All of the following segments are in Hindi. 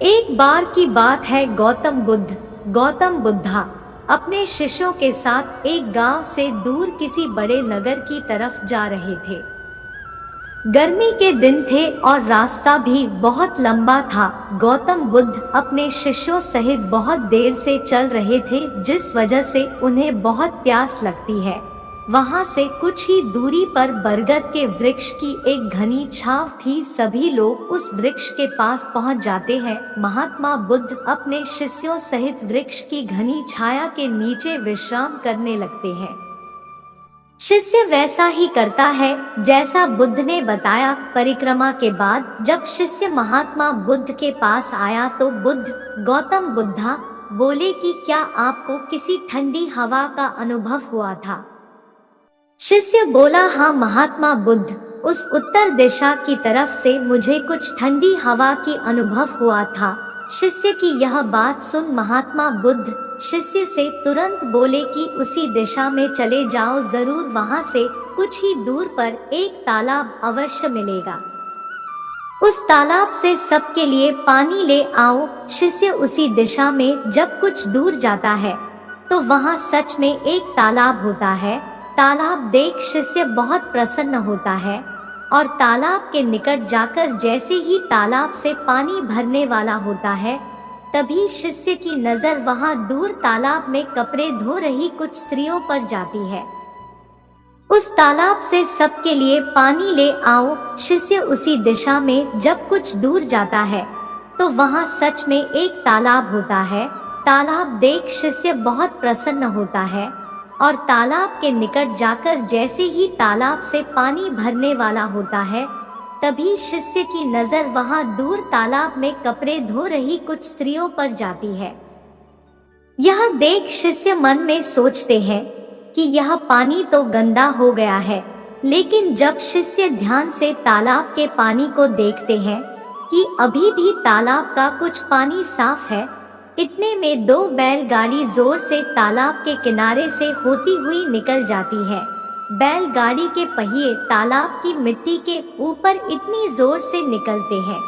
एक बार की बात है, गौतम बुद्धा अपने शिष्यों के साथ एक गांव से दूर किसी बड़े नगर की तरफ जा रहे थे। गर्मी के दिन थे और रास्ता भी बहुत लंबा था। गौतम बुद्ध अपने शिष्यों सहित बहुत देर से चल रहे थे, जिस वजह से उन्हें बहुत प्यास लगती है। वहां से कुछ ही दूरी पर बरगद के वृक्ष की एक घनी छांव थी। सभी लोग उस वृक्ष के पास पहुंच जाते हैं। महात्मा बुद्ध अपने शिष्यों सहित वृक्ष की घनी छाया के नीचे विश्राम करने लगते हैं। शिष्य वैसा ही करता है जैसा बुद्ध ने बताया। परिक्रमा के बाद जब शिष्य महात्मा बुद्ध के पास आया तो बुद्ध गौतम बुद्धा बोले कि क्या आपको किसी ठंडी हवा का अनुभव हुआ था? शिष्य बोला, हाँ महात्मा बुद्ध, उस उत्तर दिशा की तरफ से मुझे कुछ ठंडी हवा की अनुभव हुआ था। शिष्य की यह बात सुन महात्मा बुद्ध शिष्य से तुरंत बोले कि उसी दिशा में चले जाओ, जरूर वहां से कुछ ही दूर पर एक तालाब अवश्य मिलेगा। उस तालाब से सबके लिए पानी ले आओ। शिष्य उसी दिशा में जब कुछ दूर जाता है तो वहां सच में एक तालाब होता है। तालाब देख शिष्य बहुत प्रसन्न होता है और तालाब के निकट जाकर जैसे ही तालाब से पानी भरने वाला होता है, तभी शिष्य की नजर वहां दूर तालाब में कपड़े धो रही कुछ स्त्रियों पर जाती है। उस तालाब से सबके लिए पानी ले आओ। शिष्य उसी दिशा में जब कुछ दूर जाता है तो वहां सच में एक तालाब होता है। तालाब देख शिष्य बहुत प्रसन्न होता है और तालाब के निकट जाकर जैसे ही तालाब से पानी भरने वाला होता है, तभी शिष्य की नजर वहां दूर तालाब में कपड़े धो रही कुछ स्त्रियों पर जाती है। यह देख शिष्य मन में सोचते हैं कि यह पानी तो गंदा हो गया है, लेकिन जब शिष्य ध्यान से तालाब के पानी को देखते हैं कि अभी भी तालाब का कुछ पानी साफ है, इतने में दो बैलगाड़ी जोर से तालाब के किनारे से होती हुई निकल जाती है। बैलगाड़ी के पहिए तालाब की मिट्टी के ऊपर इतनी जोर से निकलते हैं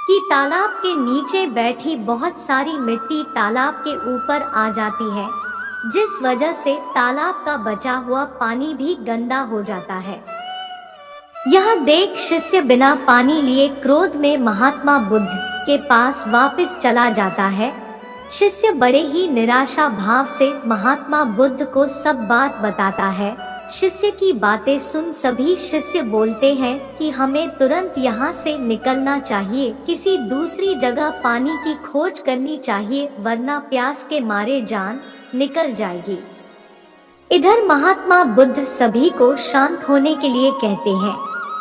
कि तालाब के नीचे बैठी बहुत सारी मिट्टी तालाब के ऊपर आ जाती है, जिस वजह से तालाब का बचा हुआ पानी भी गंदा हो जाता है। यह देख शिष्य बिना पानी लिए क्रोध में महात्मा बुद्ध के पास वापस चला जाता है। शिष्य बड़े ही निराशा भाव से महात्मा बुद्ध को सब बात बताता है। शिष्य की बातें सुन सभी शिष्य बोलते हैं कि हमें तुरंत यहाँ से निकलना चाहिए, किसी दूसरी जगह पानी की खोज करनी चाहिए, वरना प्यास के मारे जान निकल जाएगी। इधर महात्मा बुद्ध सभी को शांत होने के लिए कहते हैं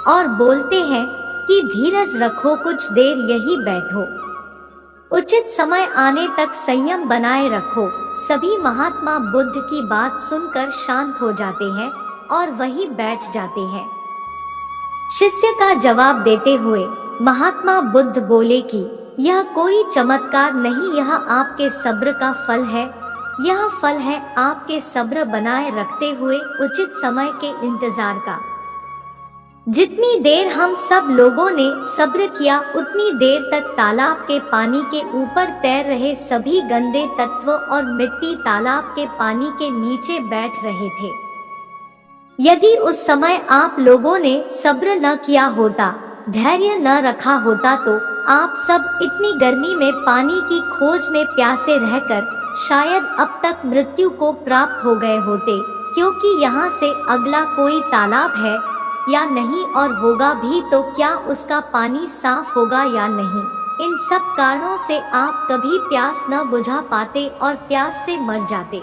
और बोलते हैं कि धीरज रखो, कुछ देर यही बैठो, उचित समय आने तक संयम बनाए रखो। सभी महात्मा बुद्ध की बात सुनकर शांत हो जाते हैं और वहीं बैठ जाते हैं। शिष्य का जवाब देते हुए महात्मा बुद्ध बोले कि यह कोई चमत्कार नहीं, यह आपके सब्र का फल है। यह फल है आपके सब्र बनाए रखते हुए उचित समय के इंतजार का। जितनी देर हम सब लोगों ने सब्र किया, उतनी देर तक तालाब के पानी के ऊपर तैर रहे सभी गंदे तत्व और मिट्टी तालाब के पानी के नीचे बैठ रहे थे। यदि उस समय आप लोगों ने सब्र न किया होता, धैर्य न रखा होता, तो आप सब इतनी गर्मी में पानी की खोज में प्यासे रहकर शायद अब तक मृत्यु को प्राप्त हो गए होते, क्योंकि यहाँ से अगला कोई तालाब है या नहीं, और होगा भी तो क्या उसका पानी साफ होगा या नहीं। इन सब कारणों से आप कभी प्यास न बुझा पाते और प्यास से मर जाते।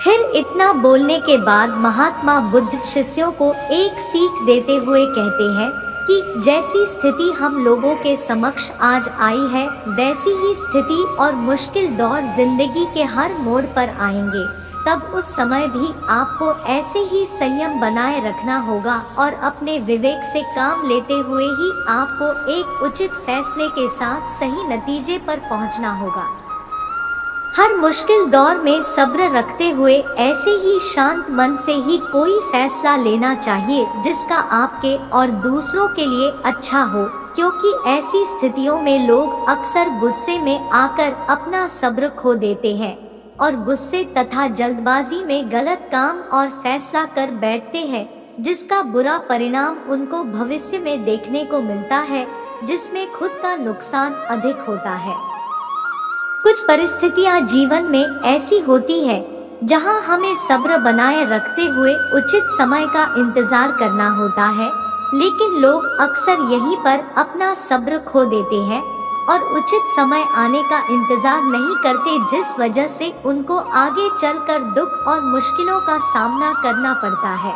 फिर इतना बोलने के बाद महात्मा बुद्ध शिष्यों को एक सीख देते हुए कहते हैं कि जैसी स्थिति हम लोगों के समक्ष आज आई है, वैसी ही स्थिति और मुश्किल दौर जिंदगी के हर मोड़ पर आएंगे। तब उस समय भी आपको ऐसे ही संयम बनाए रखना होगा और अपने विवेक से काम लेते हुए ही आपको एक उचित फैसले के साथ सही नतीजे पर पहुंचना होगा। हर मुश्किल दौर में सब्र रखते हुए ऐसे ही शांत मन से ही कोई फैसला लेना चाहिए जिसका आपके और दूसरों के लिए अच्छा हो, क्योंकि ऐसी स्थितियों में लोग अक्सर गुस्से में आकर अपना सब्र खो देते हैं और गुस्से तथा जल्दबाजी में गलत काम और फैसला कर बैठते हैं, जिसका बुरा परिणाम उनको भविष्य में देखने को मिलता है, जिसमें खुद का नुकसान अधिक होता है। कुछ परिस्थितियां जीवन में ऐसी होती है जहां हमें सब्र बनाए रखते हुए उचित समय का इंतजार करना होता है, लेकिन लोग अक्सर यहीं पर अपना सब्र खो देते हैं और उचित समय आने का इंतजार नहीं करते, जिस वजह से उनको आगे चलकर दुख और मुश्किलों का सामना करना पड़ता है।